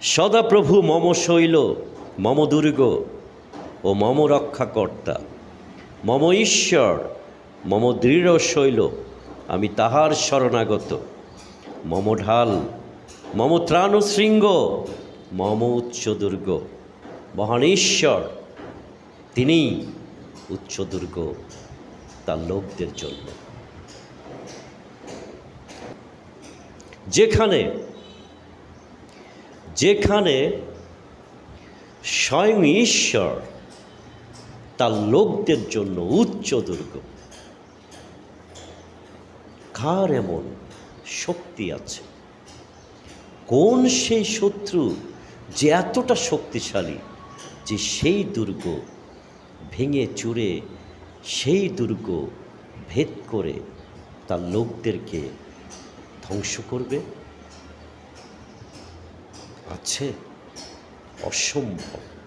সদাপ্রভু মম শৈল মম দুর্গ ও মম রক্ষাকর্তা, মম ঈশ্বর মম দৃঢ় শৈল, আমি তাহার শরণাগত। মম ঢাল মম ত্রাণ শৃঙ্গ মম উচ্চ দুর্গ। মহান ঈশ্বর তিনি উচ্চ দুর্গ তার লোকদের জন্য। যেখানে যেখানে স্বয়ং ঈশ্বর তার লোকদের জন্য উচ্চ দুর্গ, কার এমন শক্তি আছে? কোন সেই শত্রু যে এতটা শক্তিশালী যে সেই দুর্গ ভেঙে চুরে, সেই দুর্গ ভেদ করে তার লোকদেরকে ধ্বংস করবে? আছে? অসম্ভব।